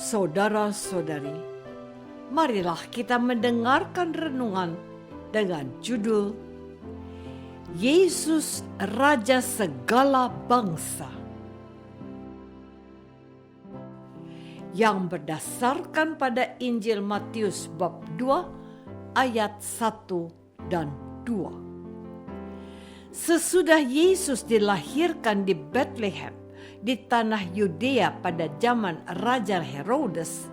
Saudara-saudari, marilah kita mendengarkan renungan dengan judul Yesus Raja Segala Bangsa, yang berdasarkan pada Injil Matius bab 2 ayat 1 dan 2. Sesudah Yesus dilahirkan di Bethlehem di tanah Yudea pada zaman Raja Herodes,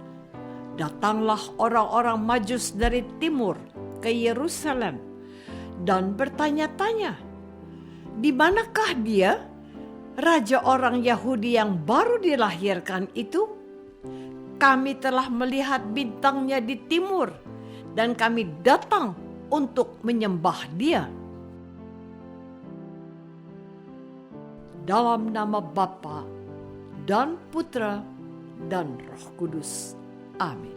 datanglah orang-orang Majus dari timur ke Yerusalem dan bertanya-tanya, "Di manakah dia, raja orang Yahudi yang baru dilahirkan itu? Kami telah melihat bintangnya di timur dan kami datang untuk menyembah dia." Dalam nama Bapa dan Putra dan Roh Kudus. Amin.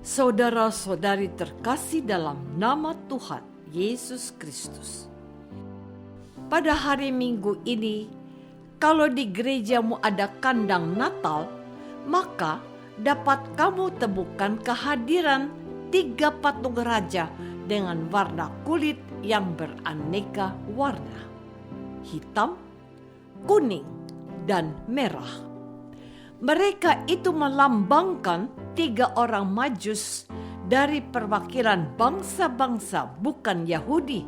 Saudara-saudari terkasih dalam nama Tuhan Yesus Kristus. Pada hari Minggu ini, kalau di gerejamu ada kandang Natal, maka dapat kamu temukan kehadiran 3 patung raja dengan warna kulit yang beraneka warna: hitam, kuning, dan merah. Mereka itu melambangkan 3 orang Majus dari perwakilan bangsa-bangsa bukan Yahudi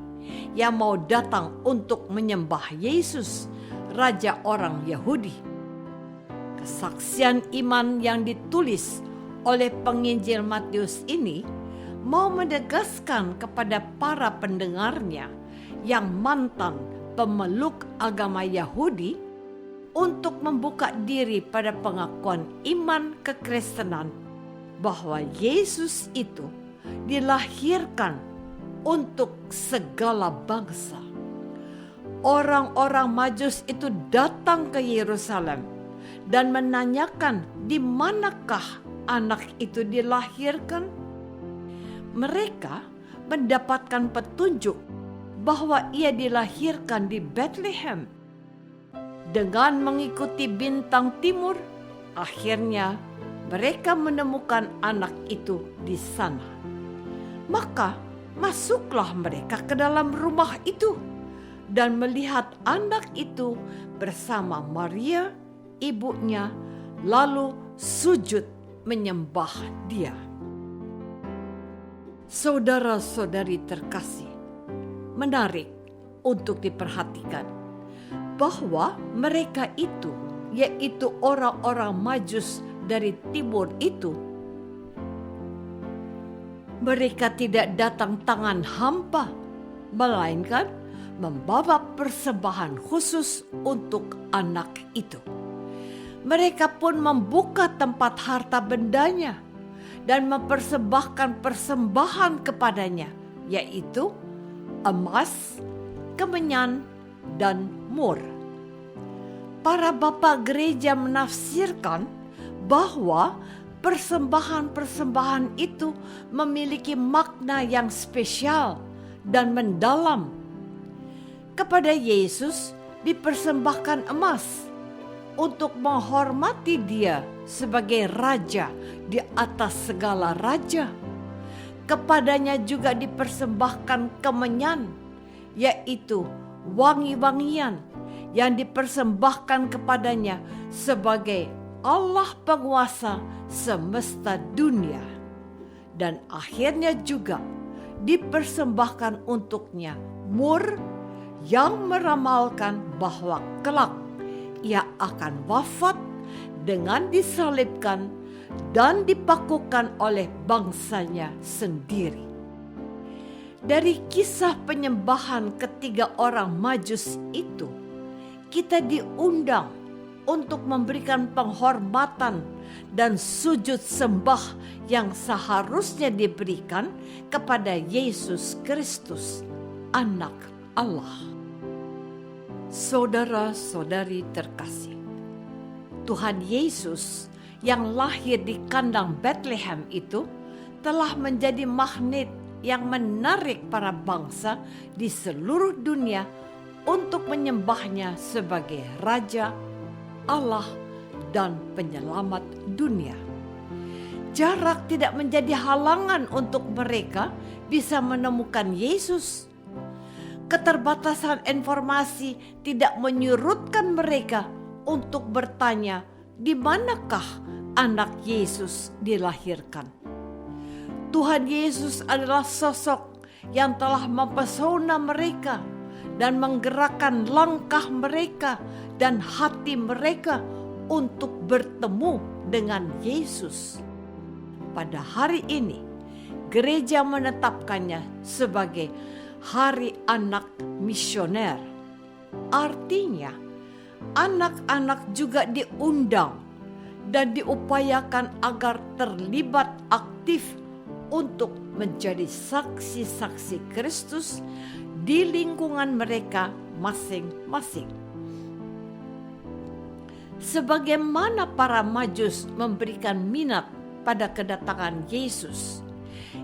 yang mau datang untuk menyembah Yesus, Raja orang Yahudi. Kesaksian iman yang ditulis oleh penginjil Matius ini mau menegaskan kepada para pendengarnya yang mantan pemeluk agama Yahudi untuk membuka diri pada pengakuan iman kekristenan bahwa Yesus itu dilahirkan untuk segala bangsa. Orang-orang Majus itu datang ke Yerusalem dan menanyakan di manakah anak itu dilahirkan. Mereka mendapatkan petunjuk bahwa ia dilahirkan di Bethlehem. Dengan mengikuti bintang timur, akhirnya mereka menemukan anak itu di sana. Maka masuklah mereka ke dalam rumah itu dan melihat anak itu bersama Maria, ibunya, lalu sujud menyembah dia. Saudara-saudari terkasih, menarik untuk diperhatikan bahwa mereka itu, yaitu orang-orang Majus dari timur itu, mereka tidak datang tangan hampa, melainkan membawa persembahan khusus untuk anak itu. Mereka pun membuka tempat harta bendanya dan mempersembahkan persembahan kepadanya, yaitu emas, kemenyan, dan mur. Para bapak gereja menafsirkan bahwa persembahan-persembahan itu memiliki makna yang spesial dan mendalam. Kepada Yesus dipersembahkan emas untuk menghormati dia sebagai raja di atas segala raja. Kepadanya juga dipersembahkan kemenyan, yaitu wangi-wangian yang dipersembahkan kepadanya sebagai Allah penguasa semesta dunia. Dan akhirnya juga dipersembahkan untuknya mur yang meramalkan bahwa kelak ia akan wafat dengan disalibkan dan dipakukan oleh bangsanya sendiri. Dari kisah penyembahan ketiga orang Majus itu, kita diundang untuk memberikan penghormatan dan sujud sembah yang seharusnya diberikan kepada Yesus Kristus, Anak Allah. Saudara-saudari terkasih, Tuhan Yesus yang lahir di kandang Bethlehem itu telah menjadi magnet yang menarik para bangsa di seluruh dunia untuk menyembahnya sebagai Raja, Allah, dan penyelamat dunia. Jarak tidak menjadi halangan untuk mereka bisa menemukan Yesus. Keterbatasan informasi tidak menyurutkan mereka untuk bertanya, di manakah anak Yesus dilahirkan? Tuhan Yesus adalah sosok yang telah mempesona mereka dan menggerakkan langkah mereka dan hati mereka untuk bertemu dengan Yesus. Pada hari ini, gereja menetapkannya sebagai Hari Anak Misioner. Artinya, anak-anak juga diundang dan diupayakan agar terlibat aktif untuk menjadi saksi-saksi Kristus di lingkungan mereka masing-masing. Sebagaimana para Majus memberikan minat pada kedatangan Yesus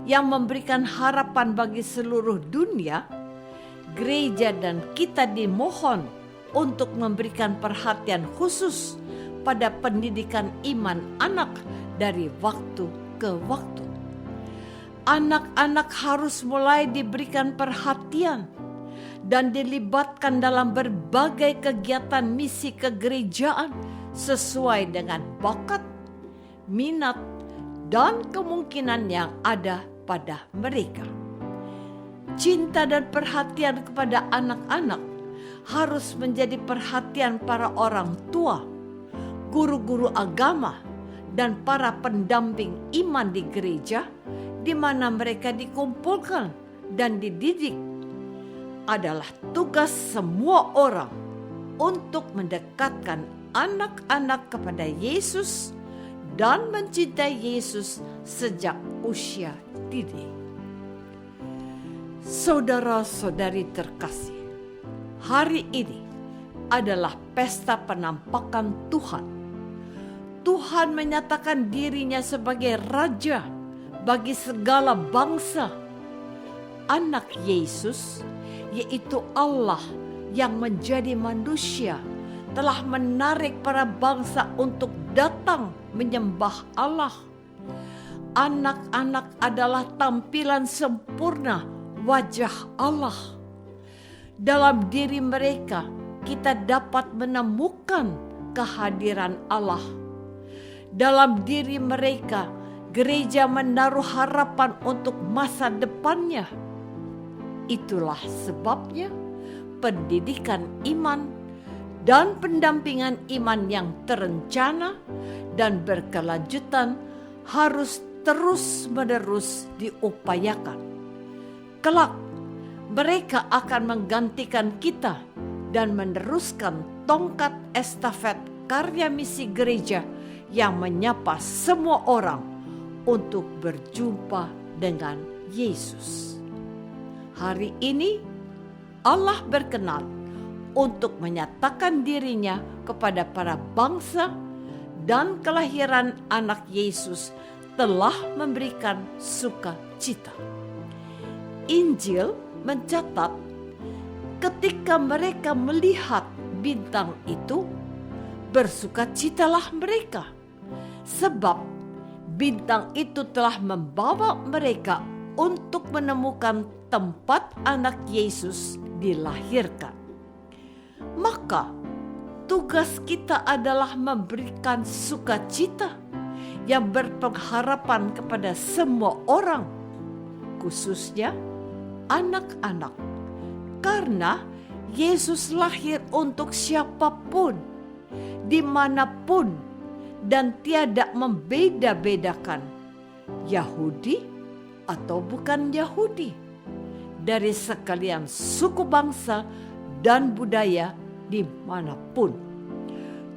yang memberikan harapan bagi seluruh dunia, gereja dan kita dimohon untuk memberikan perhatian khusus pada pendidikan iman anak dari waktu ke waktu. Anak-anak harus mulai diberikan perhatian dan dilibatkan dalam berbagai kegiatan misi kegerejaan sesuai dengan bakat, minat, dan kemungkinan yang ada pada mereka. Cinta dan perhatian kepada anak-anak harus menjadi perhatian para orang tua, guru-guru agama, dan para pendamping iman di gereja di mana mereka dikumpulkan dan dididik. Adalah tugas semua orang untuk mendekatkan anak-anak kepada Yesus dan mencintai Yesus sejak usia dini. Saudara-saudari terkasih, hari ini adalah pesta penampakan Tuhan. Tuhan menyatakan dirinya sebagai Raja bagi segala bangsa. Anak Yesus, yaitu Allah yang menjadi manusia, telah menarik para bangsa untuk datang menyembah Allah. Anak-anak adalah tampilan sempurna wajah Allah. Dalam diri mereka kita dapat menemukan kehadiran Allah. Dalam diri mereka gereja menaruh harapan untuk masa depannya. Itulah sebabnya pendidikan iman dan pendampingan iman yang terencana dan berkelanjutan harus terus-menerus diupayakan. Kelak, mereka akan menggantikan kita dan meneruskan tongkat estafet karya misi gereja yang menyapa semua orang untuk berjumpa dengan Yesus. Hari ini Allah berkenan untuk menyatakan dirinya kepada para bangsa, dan kelahiran anak Yesus telah memberikan sukacita. Injil mencatat ketika mereka melihat bintang itu, bersukacitalah mereka, sebab bintang itu telah membawa mereka untuk menemukan tempat anak Yesus dilahirkan. Maka tugas kita adalah memberikan sukacita yang berpengharapan kepada semua orang, khususnya anak-anak, karena Yesus lahir untuk siapapun, dimanapun, dan tiada membeda-bedakan Yahudi atau bukan Yahudi, dari sekalian suku bangsa dan budaya dimanapun.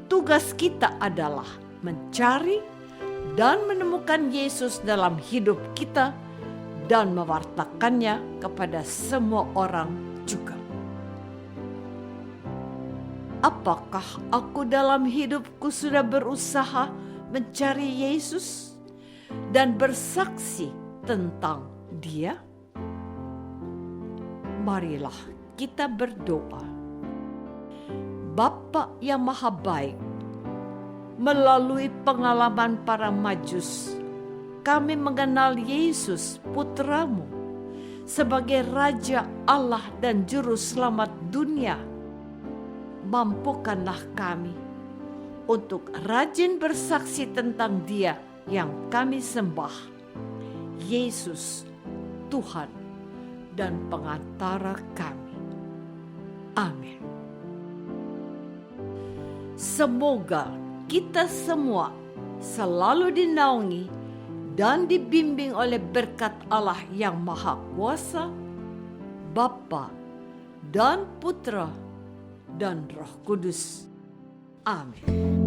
Tugas kita adalah mencari dan menemukan Yesus dalam hidup kita dan mewartakannya kepada semua orang juga. Apakah aku dalam hidupku sudah berusaha mencari Yesus dan bersaksi tentang Dia? Marilah kita berdoa. Bapa yang Maha Baik, Melalui pengalaman para majus, kami mengenal Yesus Putramu sebagai Raja Allah dan Juru Selamat dunia. Mampukanlah kami untuk rajin bersaksi tentang Dia yang kami sembah, Yesus, Tuhan dan Pengantara kami. Amin. Semoga kita semua selalu dinaungi dan dibimbing oleh berkat Allah yang Maha Kuasa, Bapa dan Putra dan Roh Kudus. Amin.